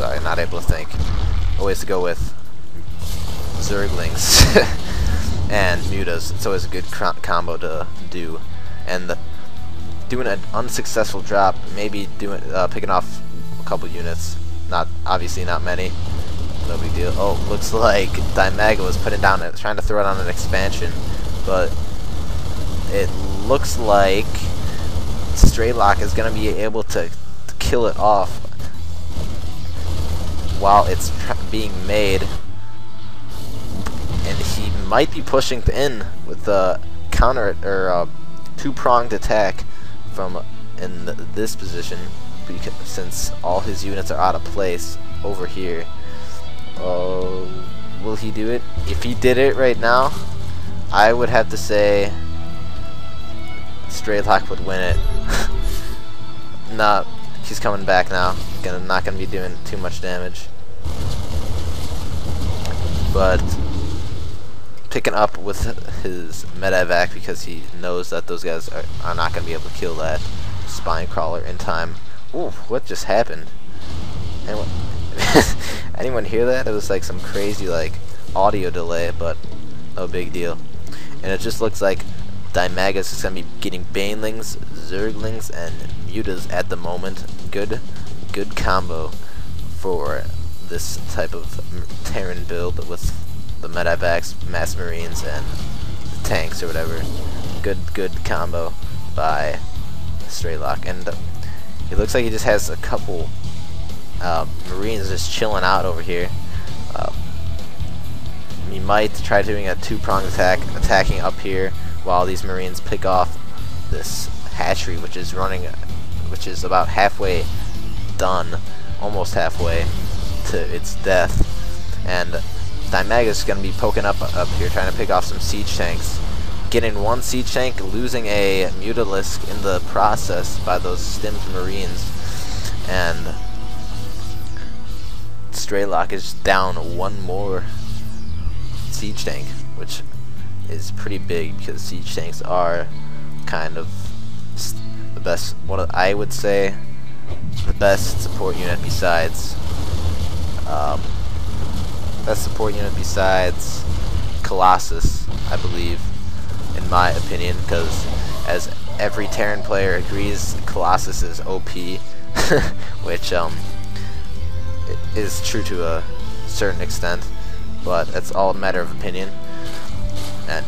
Sorry, not able to think. Always to go with Zerglings and Mutas. It's always a good combo to do. And doing an unsuccessful drop, maybe doing picking off a couple units. Not obviously not many. No big deal. Oh, looks like Dimaga was putting down trying to throw it on an expansion, but it looks like Strelok is gonna be able to kill it off while it's being made, and he might be pushing in with the counter or two-pronged attack from in this position, because since all his units are out of place over here. Oh, will he do it? If he did it right now, I would have to say Strelok would win it. Nah, he's coming back now. Not gonna be doing too much damage, but picking up with his medevac because he knows that those guys are not gonna be able to kill that spine crawler in time. Ooh, what just happened? Anyone hear that? It was like some crazy like audio delay, but no big deal. And it just looks like Dimaga is going to be getting Banelings, Zerglings, and Mutas at the moment. Good combo for this type of Terran build with the medevacs, mass marines, and tanks or whatever. Good combo by Strelok, and it looks like he just has a couple marines just chilling out over here. He might try doing a two-pronged attack, attacking up here while these marines pick off this hatchery, which is about halfway done, almost halfway to its death. And Dimaga is going to be poking up here, trying to pick off some siege tanks, getting one siege tank, losing a Mutalisk in the process by those stimmed marines, and Strelok is down one more siege tank, which is pretty big because siege tanks are kind of the best, I would say the best support unit besides Colossus, I believe, in my opinion, because as every Terran player agrees, Colossus is OP, which is true to a certain extent, but that's all a matter of opinion. And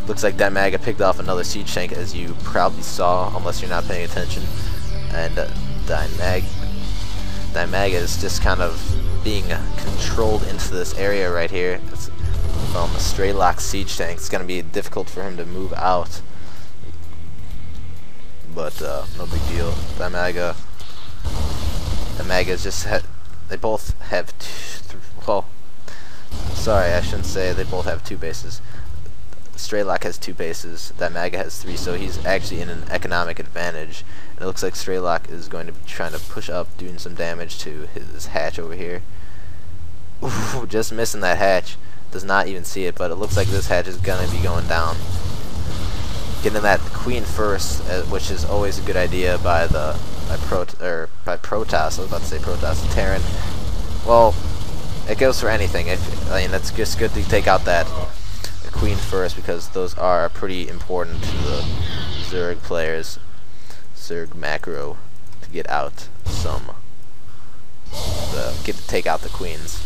looks like Dimaga picked off another siege tank, as you probably saw, unless you're not paying attention. And Dimaga is just kind of being controlled into this area right here. It's from a Strelok siege tank. It's going to be difficult for him to move out, but no big deal. Dimaga is just they both have well, sorry, I shouldn't say they both have two bases. Strelok has two bases, Dimaga has three, so he's actually in an economic advantage. And it looks like Strelok is going to be trying to push up, doing some damage to his hatch over here. Ooh, just missing that hatch. Does not even see it, but it looks like this hatch is going to be going down. Getting that queen first, which is always a good idea by Protoss. I was about to say Protoss, Terran. Well, it goes for anything. I mean, it's just good to take out that queen first, because those are pretty important to the Zerg players, Zerg macro, to get out some, take out the queens.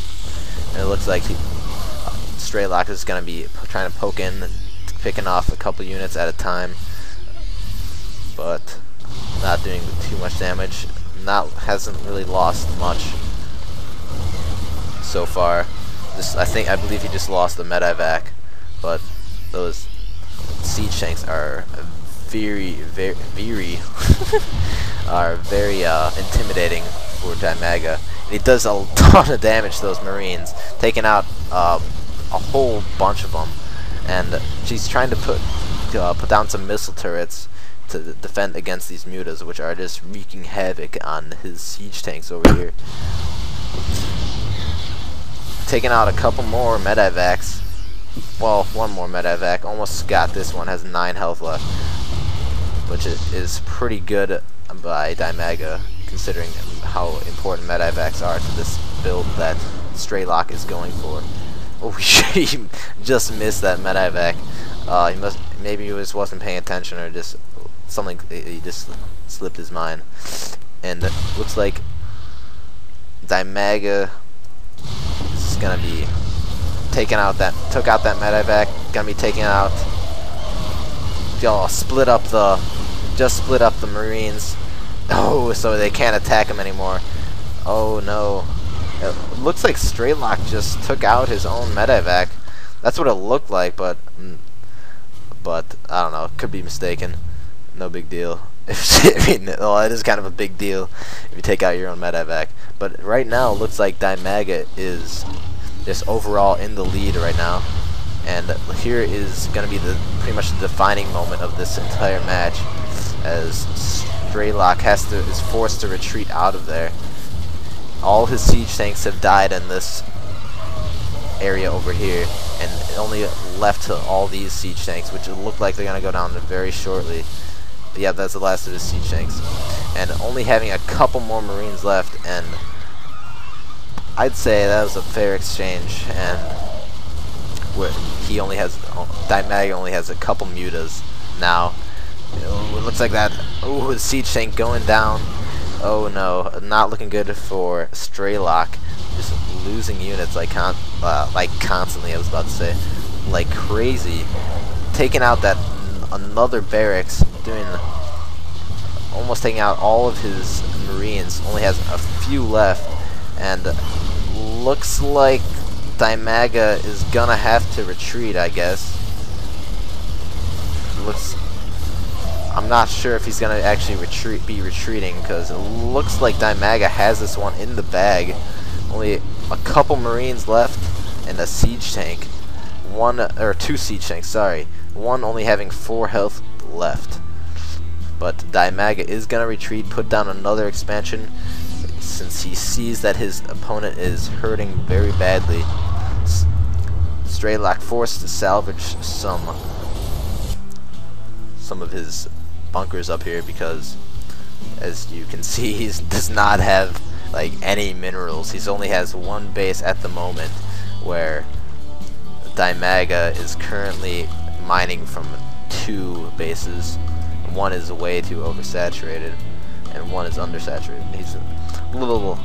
And it looks like Strelok is going to be trying to poke in, picking off a couple units at a time, but not doing too much damage. Hasn't really lost much so far. I believe he just lost the medevac, but those siege tanks are very intimidating for Dimaga. And he does a ton of damage to those marines, taking out a whole bunch of them. And she's trying to put down some missile turrets to defend against these mutas, which are just wreaking havoc on his siege tanks over here. Taking out a couple more medevacs. Well, one more medevac. Almost got this one. Has 9 health left, which is pretty good by Dimaga, considering how important mtwDimagas are to this build that Strelok is going for. Oh, he just missed that mtwDimaga. Maybe he just wasn't paying attention, or just something. He just slipped his mind. And it looks like Dimaga is gonna be took out that mtwDimaga. Gonna be taking out. Just split up the Marines. Oh, so they can't attack him anymore. Oh no. It looks like Strelok just took out his own mtwDimaga. That's what it looked like, but I don't know. Could be mistaken. No big deal. I mean, well, it is kind of a big deal if you take out your own mtwDimaga. But right now, it looks like Dimaga is just overall in the lead right now. And here is going to be pretty much the defining moment of this entire match, as Strelok is forced to retreat out of there. All his siege tanks have died in this area over here, and only left to all these siege tanks, which look like they're going to go down very shortly. But yeah, that's the last of his siege tanks, and only having a couple more Marines left, and I'd say that was a fair exchange. And Dimaga only has a couple mutas now. It looks like that. Oh, his siege tank going down. Oh no, not looking good for Strelok. Just losing units like constantly. I was about to say, like crazy. Taking out that another barracks, almost taking out all of his Marines. Only has a few left, and looks like Dimaga is gonna have to retreat, I guess. I'm not sure if he's gonna actually be retreating, because it looks like Dimaga has this one in the bag. Only a couple Marines left and a siege tank. Two siege tanks, sorry. One only having 4 health left. But Dimaga is gonna retreat, put down another expansion, since he sees that his opponent is hurting very badly. Strelok forced to salvage some of his bunkers up here, because as you can see, he does not have like any minerals. He only has one base at the moment, where Dimaga is currently mining from 2 bases. One is way too oversaturated, and one is undersaturated. He's a little,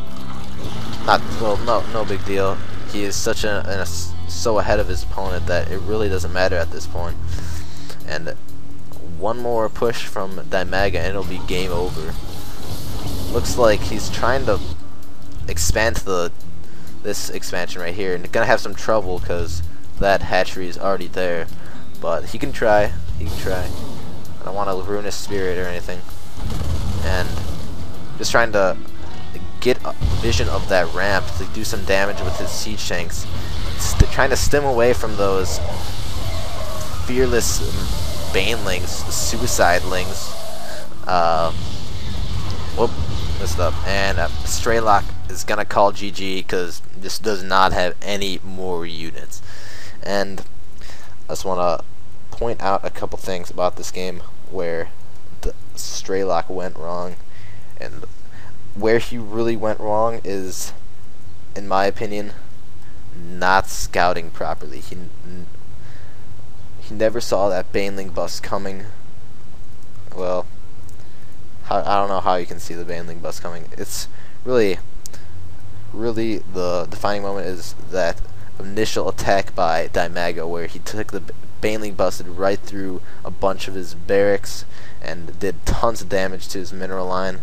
no big deal. He is so ahead of his opponent that it really doesn't matter at this point. And one more push from Dimaga and it'll be game over. Looks like he's trying to expand to this expansion right here, and gonna have some trouble because that hatchery is already there. But he can try. I don't want to ruin his spirit or anything. And just trying to get a vision of that ramp to do some damage with his siege tanks. Trying to stem away from those fearless banelings, the suicidlings. Whoop, messed up. And Strelok is gonna call GG because this does not have any more units. And I just want to point out a couple things about this game where the Strelok went wrong. And where he really went wrong is, in my opinion, not scouting properly. He never saw that baneling bus coming. Well, I don't know how you can see the baneling bus coming. It's really the defining moment is that initial attack by Dimaga, where he took the baneling busted right through a bunch of his barracks and did tons of damage to his mineral line,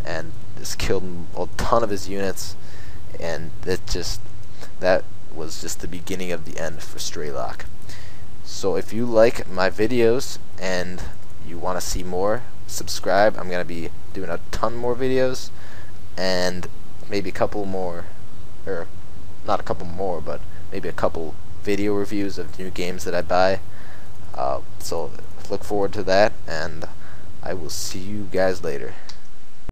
and just killed a ton of his units. And that was just the beginning of the end for Strelok. So if you like my videos and you want to see more, subscribe. I'm going to be doing a ton more videos, and maybe a couple more, or not a couple more, but maybe a couple video reviews of new games that I buy. So look forward to that, and I will see you guys later.